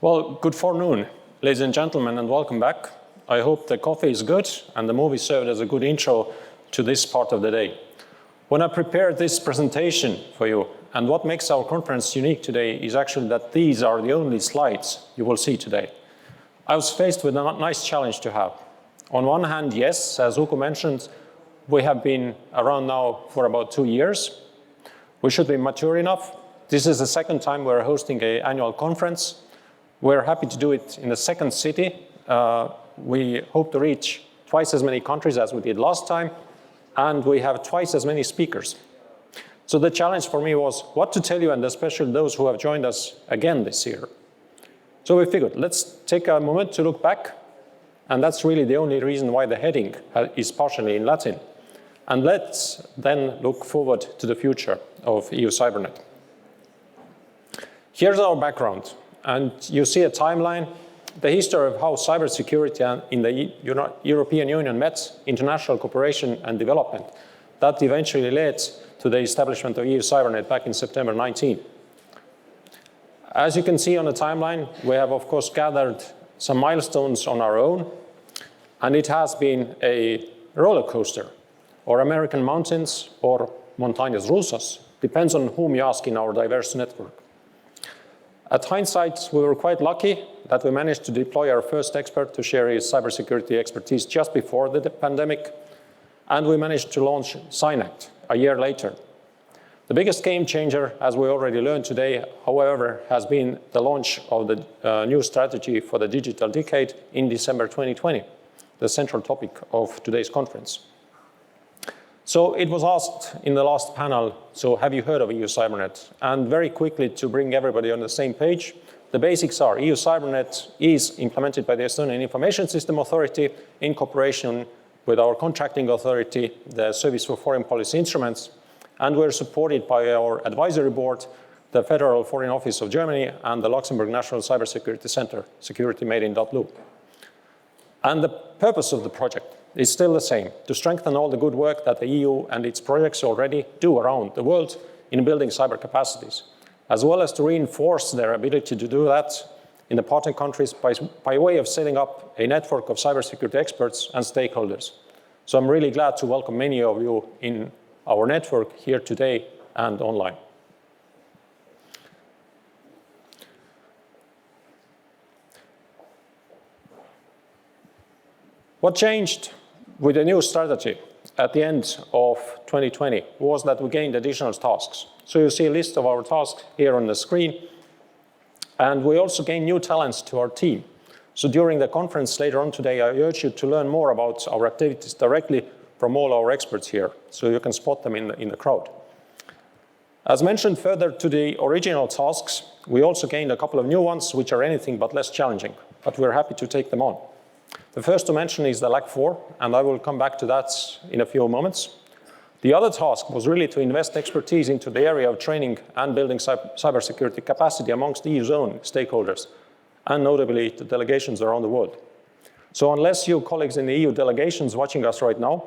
Well, good forenoon, ladies and gentlemen, and welcome back. I hope the coffee is good and the movie served as a good intro to this part of the day. When I prepared this presentation for you, and what makes our conference unique today is actually that these are the only slides you will see today. I was faced with a nice challenge to have. On one hand, yes, as Uku mentioned, we have been around now for about 2 years. We should be mature enough. This is the second time we're hosting an annual conference. We're happy to do it in the second city. We hope to reach twice as many countries as we did last time, and we have twice as many speakers. So the challenge for me was what to tell you, and especially those who have joined us again this year. So we figured, let's take a moment to look back, and that's really the only reason why the heading is partially in Latin. And let's then look forward to the future of EU CyberNet. Here's our background, and you see a timeline, the history of how cybersecurity in the European Union met international cooperation and development. That eventually led to the establishment of EU CyberNet back in September 19. As you can see on the timeline, we have of course gathered some milestones on our own, and it has been a roller coaster, or American mountains, or montañas rusas, depends on whom you ask in our diverse network. At hindsight, we were quite lucky that we managed to deploy our first expert to share his cybersecurity expertise just before the pandemic, and we managed to launch CyNet a year later. The biggest game changer, as we already learned today, however, has been the launch of the new strategy for the digital decade in December 2020, the central topic of today's conference. So it was asked in the last panel, so have you heard of EU CyberNet? And very quickly, to bring everybody on the same page, the basics are EU CyberNet is implemented by the Estonian Information System Authority in cooperation with our contracting authority, the Service for Foreign Policy Instruments, and we're supported by our advisory board, the Federal Foreign Office of Germany, and the Luxembourg National Cybersecurity Center, Security Made in .lu. And the purpose of the project is still the same, to strengthen all the good work that the EU and its projects already do around the world in building cyber capacities, as well as to reinforce their ability to do that in the partner countries by way of setting up a network of cybersecurity experts and stakeholders. So I'm really glad to welcome many of you in our network here today and online. What changed with the new strategy at the end of 2020 was that we gained additional tasks. So you see a list of our tasks here on the screen. And we also gained new talents to our team. So during the conference later on today, I urge you to learn more about our activities directly from all our experts here, so you can spot them in the crowd. As mentioned further to the original tasks, we also gained a couple of new ones, which are anything but less challenging, but we're happy to take them on. The first to mention is the LAC 4, and I will come back to that in a few moments. The other task was really to invest expertise into the area of training and building cybersecurity capacity amongst the EU's own stakeholders, and notably the delegations around the world. So unless you colleagues in the EU delegations watching us right now,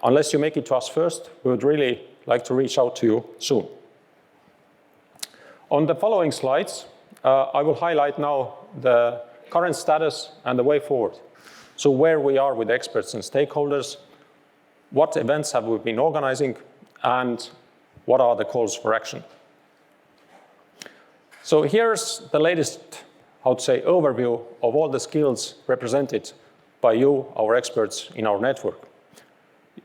unless you make it to us first, we would really like to reach out to you soon. On the following slides, I will highlight now the current status and the way forward. So where we are with experts and stakeholders, what events have we been organizing, and what are the calls for action. So here's the latest, I would say, overview of all the skills represented by you, our experts in our network.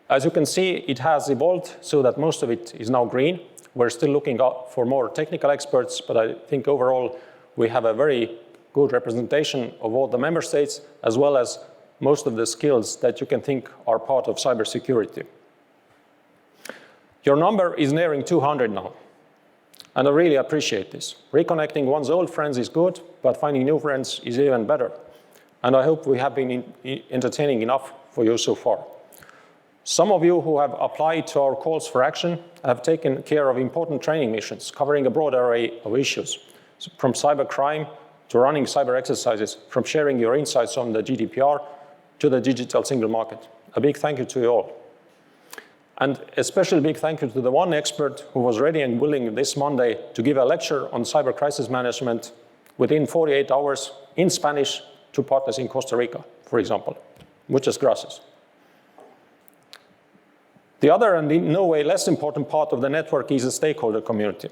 As you can see, it has evolved so that most of it is now green. We're still looking out for more technical experts, but I think overall we have a very good representation of all the member states, as well as most of the skills that you can think are part of cybersecurity. Your number is nearing 200 now, and I really appreciate this. Reconnecting one's old friends is good, but finding new friends is even better. And I hope we have been entertaining enough for you so far. Some of you who have applied to our calls for action have taken care of important training missions covering a broad array of issues, from cybercrime to running cyber exercises, from sharing your insights on the GDPR to the digital single market. A big thank you to you all. And especially big thank you to the one expert who was ready and willing this Monday to give a lecture on cyber crisis management within 48 hours in Spanish to partners in Costa Rica, for example. Muchas gracias. The other and in no way less important part of the network is the stakeholder community.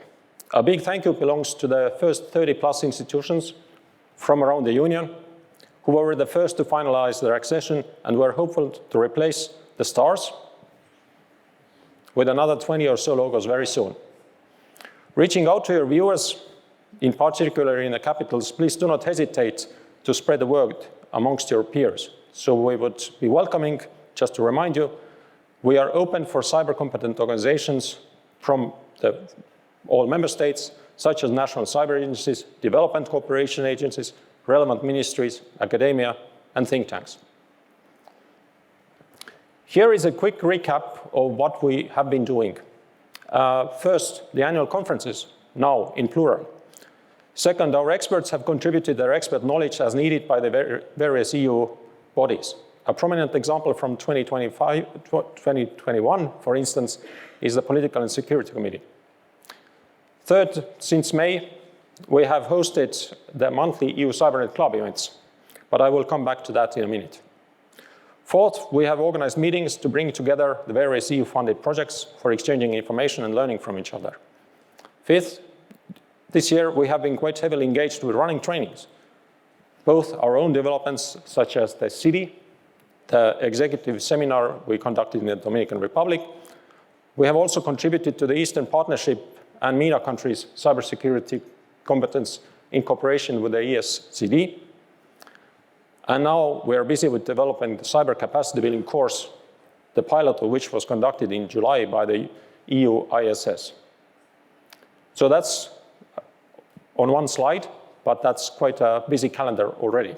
A big thank you belongs to the first 30+ institutions from around the Union who were the first to finalize their accession and were hopeful to replace the stars with another 20 or so logos very soon. Reaching out to your viewers, in particular in the capitals, please do not hesitate to spread the word amongst your peers. So we would be welcoming, just to remind you, we are open for cyber competent organizations from all member states, such as national cyber agencies, development cooperation agencies, relevant ministries, academia, and think tanks. Here is a quick recap of what we have been doing. First, the annual conferences, now in plural. Second, our experts have contributed their expert knowledge as needed by the various EU bodies. A prominent example from 2021, for instance, is the Political and Security Committee. Third, since May, we have hosted the monthly EU CyberNet Club events, but I will come back to that in a minute. Fourth, we have organized meetings to bring together the various EU-funded projects for exchanging information and learning from each other. Fifth, this year we have been quite heavily engaged with running trainings, both our own developments, such as the city, the executive seminar we conducted in the Dominican Republic. We have also contributed to the Eastern Partnership and MENA countries' cybersecurity competence in cooperation with the ESCD. And now we are busy with developing the cyber capacity building course, the pilot of which was conducted in July by the EU ISS. So that's on one slide, but that's quite a busy calendar already.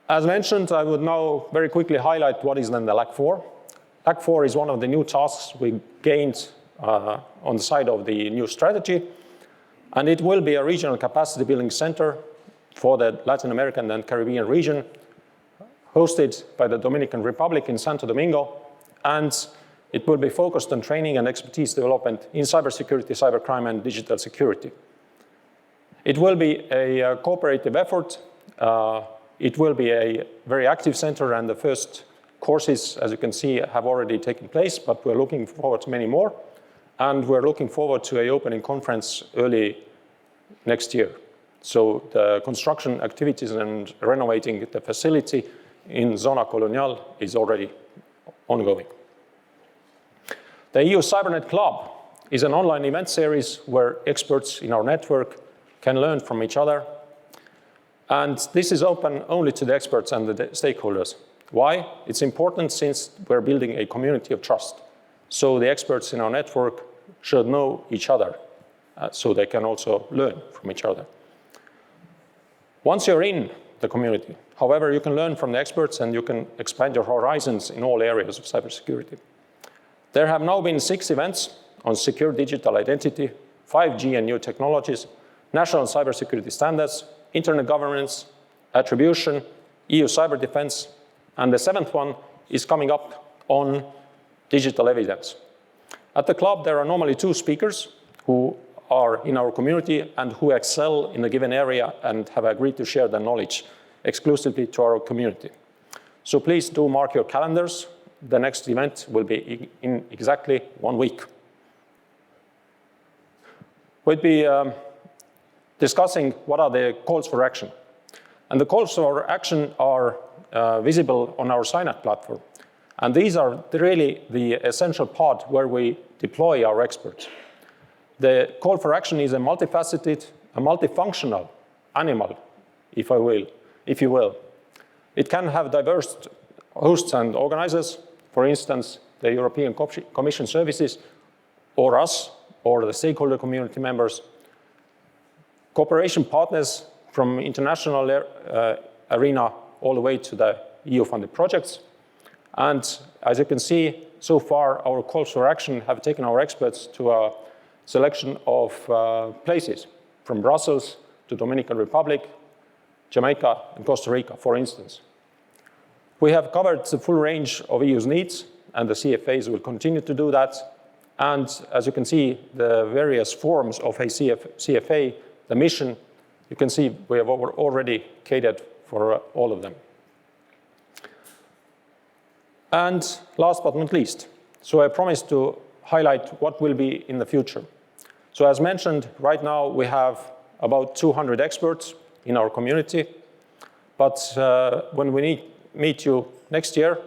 As mentioned, I would now very quickly highlight what is then the LAC4. LAC4 is one of the new tasks we gained on the side of the new strategy, and it will be a regional capacity building center for the Latin American and Caribbean region, hosted by the Dominican Republic in Santo Domingo, and it will be focused on training and expertise development in cybersecurity, cybercrime, and digital security. It will be a cooperative effort. It will be a very active center, and the first courses, as you can see, have already taken place, but we're looking forward to many more. And we're looking forward to an opening conference early next year. So the construction activities and renovating the facility in Zona Colonial is already ongoing. The EU CyberNet Club is an online event series where experts in our network can learn from each other. And this is open only to the experts and the stakeholders. Why? It's important since we're building a community of trust. So the experts in our network should know each other, so they can also learn from each other. Once you're in the community, however, you can learn from the experts and you can expand your horizons in all areas of cybersecurity. There have now been 6 events on secure digital identity, 5G and new technologies, national cybersecurity standards, internet governance, attribution, EU cyber defense, and the 7th one is coming up on digital evidence. At the club, there are normally 2 speakers who are in our community and who excel in a given area and have agreed to share their knowledge exclusively to our community. So please do mark your calendars. The next event will be in exactly 1 week. We'll be discussing what are the calls for action. And the calls for action are visible on our SINAC platform. And these are really the essential part where we deploy our experts. The call for action is a multifaceted, a multifunctional animal, if you will. It can have diverse hosts and organizers, for instance, the European Commission services, or us, or the stakeholder community members, cooperation partners from international arena all the way to the EU-funded projects. And as you can see, so far, our calls for action have taken our experts to a selection of places, from Brussels to Dominican Republic, Jamaica, and Costa Rica, for instance. We have covered the full range of EU's needs, and the CFAs will continue to do that. And as you can see, the various forms of a CFA the mission, you can see we have already catered for all of them. And last but not least, so I promised to highlight what will be in the future. So as mentioned, right now we have about 200 experts in our community. But when we meet you next year,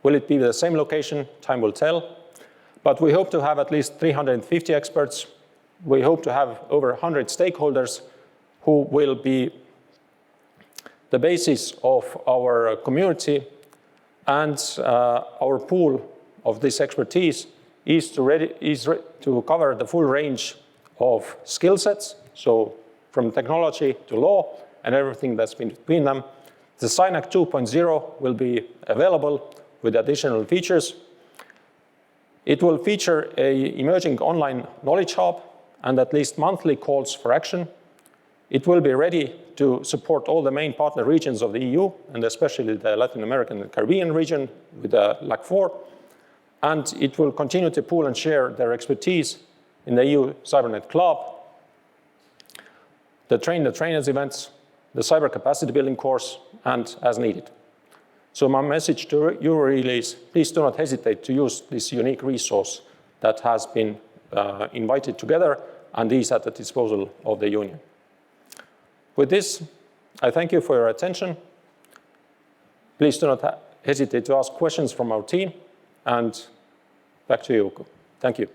will it be the same location? Time will tell. But we hope to have at least 350 experts. We hope to have over 100 stakeholders who will be the basis of our community. And our pool of this expertise is to cover the full range of skill sets, so from technology to law and everything that's been between them. The SciNac 2.0 will be available with additional features. It will feature an emerging online knowledge hub and at least monthly calls for action. It will be ready to support all the main partner regions of the EU, and especially the Latin American and Caribbean region with the LAC4. And it will continue to pool and share their expertise in the EU CyberNet Club, the Train the Trainers events, the cyber capacity building course, and as needed. So my message to you really is, please do not hesitate to use this unique resource that has been invited together and is at the disposal of the Union. With this, I thank you for your attention. Please do not hesitate to ask questions from our team, and back to you, Uku. Thank you.